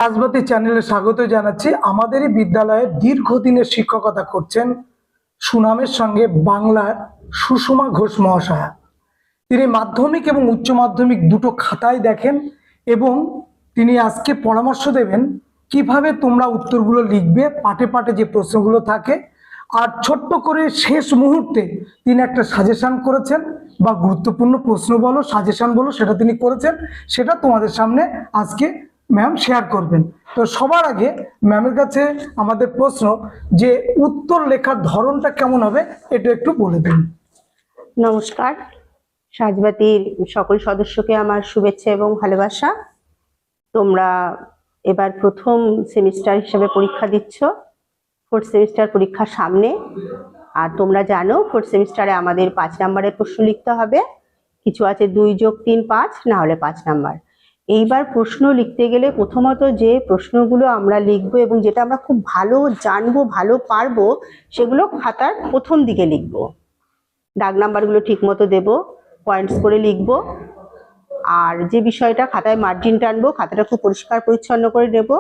রাজবাতি চ্যানেলে স্বাগত জানাচ্ছি। আমাদেরই বিদ্যালয়ে দীর্ঘদিনের শিক্ষকতা করছেন সুনামের সঙ্গে বাংলার সুষমা ঘোষ মহাশয়া। তিনি মাধ্যমিক এবং উচ্চ মাধ্যমিক দুটো খাতায় দেখেন এবং তিনি আজকে পরামর্শ দেবেন কিভাবে তোমরা উত্তরগুলো লিখবে, পাটে পাটে যে প্রশ্নগুলো থাকে। আর ছোট্ট করে শেষ মুহূর্তে তিনি একটা সাজেশন করেছেন, বা গুরুত্বপূর্ণ প্রশ্ন বলো সাজেশন বলো সেটা তিনি করেছেন, সেটা তোমাদের সামনে আজকে ম্যাম শেয়ার করবেন। তো সবার আগে ম্যামের কাছে আমাদের প্রশ্ন যে উত্তর লেখার ধরনটা কেমন হবে এটা একটু বলে দিন। নমস্কার, সাজবাতির সকল সদস্যকে আমার শুভেচ্ছা এবং ভালোবাসা। তোমরা এবার প্রথম সেমিস্টার হিসেবে পরীক্ষা দিচ্ছ, ফোর্থ সেমিস্টার পরীক্ষা সামনে। আর তোমরা জানো ফোর্থ সেমিস্টারে আমাদের 5 নম্বরের প্রশ্ন লিখতে হবে। কিছু আছে 2 যোগ 3 5, না হলে 5 নাম্বার। এইবার প্রশ্ন লিখতে গেলে প্রথমত যে প্রশ্নগুলো আমরা লিখবো এবং যেটা আমরা খুব ভালো জানবো, ভালো পারবো, সেগুলো খাতার প্রথম দিকে লিখবো। দাগ নাম্বারগুলো ঠিক মতো দেবো, পয়েন্টস করে লিখবো। আর যে বিষয়টা খাতায় মার্জিন টানবো, খাতাটা খুব পরিষ্কার পরিচ্ছন্ন করে নেব।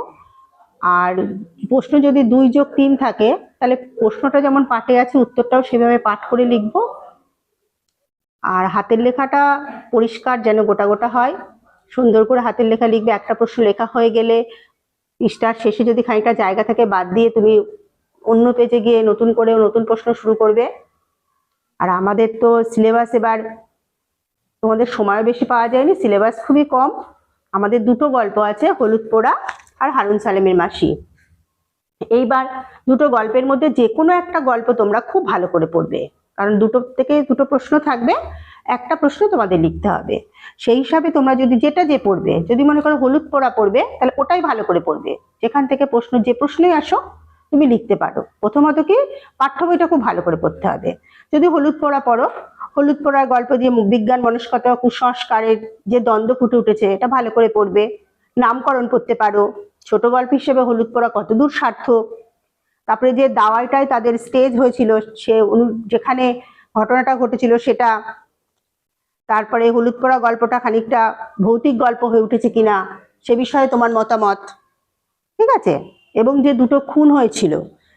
আর প্রশ্ন যদি 2 যোগ 3 থাকে তাহলে প্রশ্নটা যেমন পাঠে আছে উত্তরটাও সেভাবে পাঠ করে লিখবো। আর হাতের লেখাটা পরিষ্কার যেন গোটা গোটা হয়, সুন্দর করে হাতের লেখা লিখবে। একটা প্রশ্ন লেখা হয়ে গেলে পৃষ্ঠার শেষে যদি খানিকটা জায়গা থাকে বাদ দিয়ে তুমি অন্য পেজে গিয়ে নতুন করে নতুন প্রশ্ন শুরু করবে। আর আমাদের তো সিলেবাস এবার তোমাদের সময় বেশি পাওয়া যায়নি, সিলেবাস খুবই কম। আমাদের 2টো গল্প আছে, হলুদ পোড়া আর হারুন সালেমের মাসি। এইবার 2টো গল্পের মধ্যে যে কোনো একটা গল্প তোমরা খুব ভালো করে পড়বে, কারণ 2টো থেকে 2টো প্রশ্ন থাকবে, একটা প্রশ্ন তোমাদের লিখতে হবে। সেই হিসাবে তোমরা যদি যেটা যে পড়বে, যদি মনে করো হলুদ পোড়া পড়বে তাহলে ওটাই ভালো করে পড়বে। যেখান থেকে প্রশ্ন যে প্রশ্নই আসো তুমি লিখতে পারো। প্রথমত কি পাঠ্য বইটা খুব ভালো করে পড়তে হবে। যদি হলুদ পোড়া পড়ো, হলুদ পোড়ার গল্প দিয়ে বিজ্ঞান মনস্কতা কুসংস্কারের যে দ্বন্দ্ব ফুটে উঠেছে এটা ভালো করে পড়বে। নামকরণ করতে পারো, ছোট গল্প হিসেবে হলুদ পোড়া কতদূর সার্থক। তারপরে যে দাওয়াইটায় তাদের স্টেজ হয়েছিল, সে যেখানে ঘটনাটা ঘটেছিল সেটা। তারপরে হলুদ পোড়া গল্পটা খানিকটা ভৌতিক গল্প হয়ে উঠেছে কিনা সে বিষয়ে তোমার মতামত, ঠিক আছে। এবং যে 2টো খুন হয়েছিল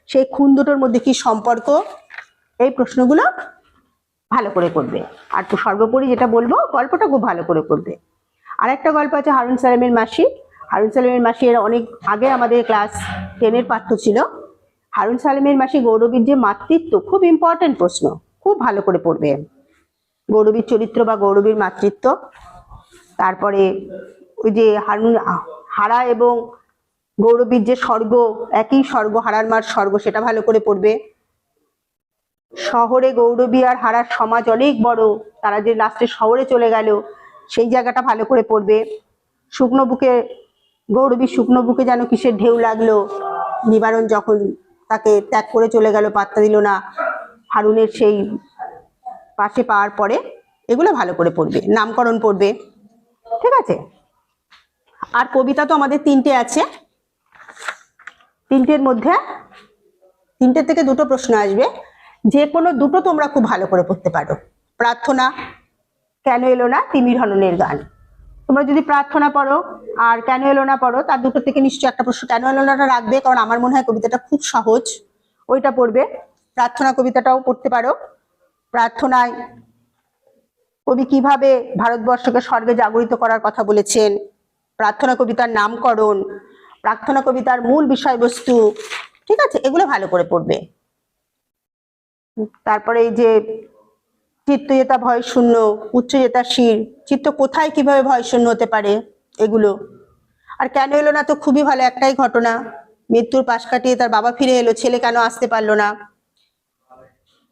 সেই খুন দুটোর মধ্যে কি সম্পর্ক, এই প্রশ্নগুলো ভালো করে করবে। আর তো সর্বোপরি যেটা বলবো, গল্পটা খুব ভালো করে করবে। আর একটা গল্প আছে হারুন সালেমের মাসি। হারুন সালেমের মাসি এর অনেক আগে আমাদের ক্লাস 10-এর পাঠ্য ছিল। হারুন সালেমের মাসি গৌরবীর যে মাতৃত্ব, খুব ইম্পর্টেন্ট প্রশ্ন, খুব ভালো করে পড়বে। গৌরবীর চরিত্র বা গৌরবীর মাতৃত্ব। তারপরে ওই যে হারা এবং গৌরবীর যে স্বর্গ, একই স্বর্গ, হারার মার স্বর্গ, সেটা ভালো করে পড়বে। শহরে গৌরবী আর হারার সমাজ অনেক বড়, তারা যে লাস্টে শহরে চলে গেল সেই জায়গাটা ভালো করে পড়বে। শুকনো বুকে, গৌরবীর শুকনো বুকে যেন কিসের ঢেউ লাগলো, নিবারণ যখন তাকে ত্যাগ করে চলে গেল, পাত্তা দিল না, হারুনের সেই পাশে পাওয়ার পরে, এগুলো ভালো করে পড়বে। নামকরণ পড়বে, ঠিক আছে। আর কবিতা তো আমাদের 3টে আছে, 3টের মধ্যে 3টে থেকে 2টো প্রশ্ন আসবে। যে কোনো 2টো তোমরা খুব ভালো করে পড়তে পারো। প্রার্থনা, কেন এলো না, তিমির হননের গান। তোমরা যদি প্রার্থনা পড়ো আর কেন এলো না পড়ো, তার 2টো থেকে নিশ্চয়ই একটা প্রশ্ন কেন এলো নাটা রাখবে, কারণ আমার মনে হয় কবিতাটা খুব সহজ, ওইটা পড়বে। প্রার্থনা কবিতাটাও পড়তে পারো। প্রার্থনায় কবি কিভাবে ভারতবর্ষকে স্বর্গে জাগরিত করার কথা বলেছেন, প্রার্থনা কবিতার নামকরণ, প্রার্থনা কবিতার মূল বিষয়বস্তু, ঠিক আছে, এগুলো ভালো করে পড়বে। তারপরে এই যে চিত্তজেতা ভয় শূন্য, উচ্চজেতা শির, চিত্ত কোথায় কিভাবে ভয় শূন্য হতে পারে, এগুলো। আর কেন এলো না তো খুবই ভালো, একটাই ঘটনা, মৃত্যুর পাশ কাটিয়ে তার বাবা ফিরে এলো, ছেলে কেন আসতে পারলো না,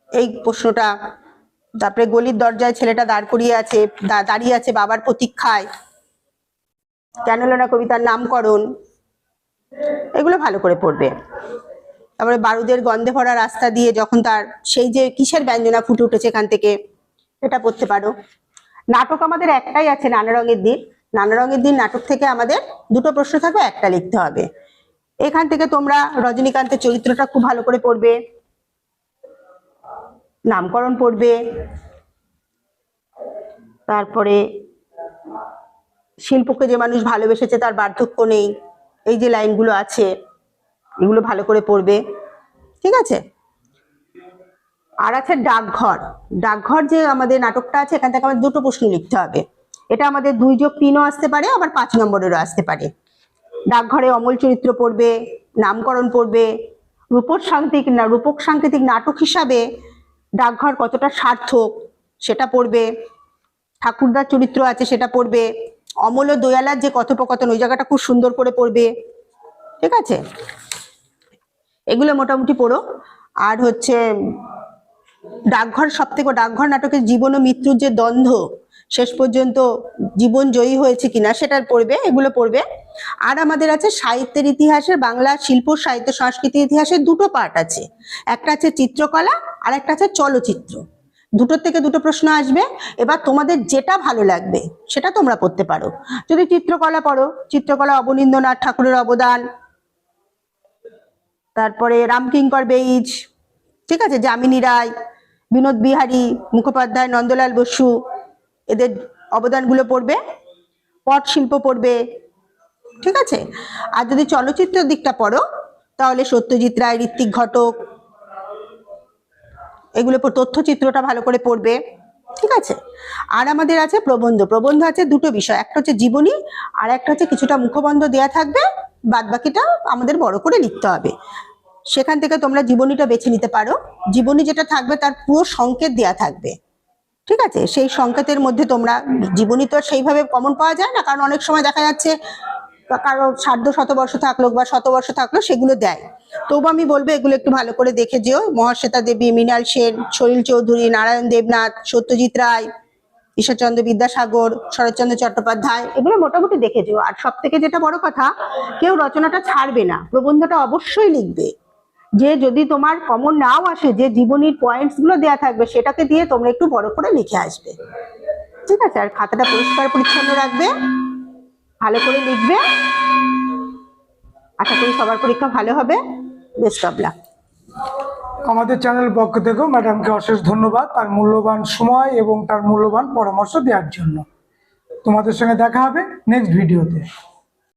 এই প্রশ্নটা। তারপরে গলির দরজায় ছেলেটা দাঁড়িয়ে আছে বাবার প্রতীক্ষায়, কেন এলো না কবিতার নামকরণ, এগুলো ভালো করে পড়বে। তারপরে বারুদের গন্ধে ভরা রাস্তা দিয়ে যখন তার সেই যে কিসের ব্যঞ্জনা ফুটে উঠেছে এখান থেকে, এটা পড়তে পারো। নাটক আমাদের একটাই আছে, নানা রঙের দিন। নানা রঙের দিন নাটক থেকে আমাদের 2টো প্রশ্ন থাকবে, একটা লিখতে হবে। এখান থেকে তোমরা রজনীকান্তের চরিত্রটা খুব ভালো করে পড়বে, নামকরণ পড়বে। তারপরে শিল্পকে যে মানুষ ভালোবেসেছে তার বার্ধক্য নেই, এই যে লাইনগুলো আছে এগুলো ভালো করে পড়বে, ঠিক আছে। আর আছে ডাকঘর। ডাকঘর যে আমাদের নাটকটা আছে, এখান থেকে আমাদের দুটো প্রশ্ন লিখতে হবে। এটা আমাদের 2+3ও আসতে পারে, আবার 5 নম্বরেরও আসতে পারে। ডাকঘরে অমল চরিত্র পড়বে, নামকরণ পড়বে, রূপক সাংকেতিক নাটক হিসাবে ডাকঘর কতটা সার্থক সেটা পড়বে, ঠাকুরদার চরিত্র আছে সেটা পড়বে, অমল ও দয়ালার যে কথোপকথন ওই জায়গাটা খুব সুন্দর করে পড়বে, ঠিক আছে। এগুলো মোটামুটি পড়ো। আর হচ্ছে ডাকঘর নাটকের জীবন ও মৃত্যুর যে দ্বন্দ্ব, শেষ পর্যন্ত জীবন জয়ী হয়েছে কিনা সেটা পড়বে, এগুলো পড়বে। আর আমাদের আছে সাহিত্যের ইতিহাসের, বাংলা শিল্প সাহিত্য সংস্কৃতির ইতিহাসের দুটো পার্ট আছে, একটা আছে চিত্রকলা আর একটা আছে চলচ্চিত্র। দুটোর থেকে দুটো প্রশ্ন আসবে। এবার তোমাদের যেটা ভালো লাগবে সেটা তোমরা পড়তে পারো। যদি চিত্রকলা পড়ো, চিত্রকলা অবনীন্দ্রনাথ ঠাকুরের অবদান, তারপরে রামকিঙ্কর বেইজ, ঠিক আছে, যামিনী রায়, বিনোদ বিহারী মুখোপাধ্যায়, নন্দলাল বসু, এদের অবদানগুলো পড়বে। পট শিল্প পড়বে, ঠিক আছে। আর যদি চলচ্চিত্রের দিকটা পড়ো তাহলে সত্যজিৎ রায়, ঋত্বিক ঘটক, এগুলো তথ্যচিত্রটা ভালো করে পড়বে, ঠিক আছে। আর আমাদের আছে প্রবন্ধ আছে দুটো বিষয়, একটা হচ্ছে জীবনী আর একটা হচ্ছে কিছুটা মুখবন্ধ দেয়া থাকবে, বাদ বাকিটা আমাদের বড় করে লিখতে হবে। সেখান থেকে তোমরা জীবনীটা বেছে নিতে পারো। জীবনী যেটা থাকবে তার পুরো সংকেত দেয়া থাকবে, ঠিক আছে। সেই সংকেতের মধ্যে তোমরা, জীবনী তো সেইভাবে কমন পাওয়া যায় না, কারণ অনেক সময় দেখা যাচ্ছে কারো সার্ধ শতবর্ষ থাকলো বা শতবর্ষ থাকলো সেগুলো দেয়। তবু আমি বলবো এগুলো একটু ভালো করে দেখে যেও। মহাশ্বেতা দেবী, মৃণাল সেন, সলিল চৌধুরী, নারায়ণ দেবনাথ, সত্যজিৎ রায়, ঈশ্বরচন্দ্র বিদ্যাসাগর, শরৎচন্দ্র চট্টোপাধ্যায়, এগুলো মোটামুটি দেখে যেও। আর সব থেকে যেটা বড় কথা, কেউ রচনাটা ছাড়বে না, প্রবন্ধটা অবশ্যই লিখবে। যে যদি তোমার কমন নাও আসে, যে জীবনীর পয়েন্টস গুলো দেওয়া থাকবে সেটাকে দিয়ে তোমরা একটু বড় করে লিখে আসবে, ঠিক আছে। আর খাতাটা পরিষ্কার পরিচ্ছন্ন রাখবে, ভালো করে লিখবে। আশা করি সবার পরীক্ষা ভালো হবে। Best of luck. আমাদের চ্যানেলের পক্ষ থেকেও ম্যাডামকে অশেষ ধন্যবাদ তার মূল্যবান সময় এবং তার মূল্যবান পরামর্শ দেওয়ার জন্য। তোমাদের সঙ্গে দেখা হবে নেক্সট ভিডিওতে।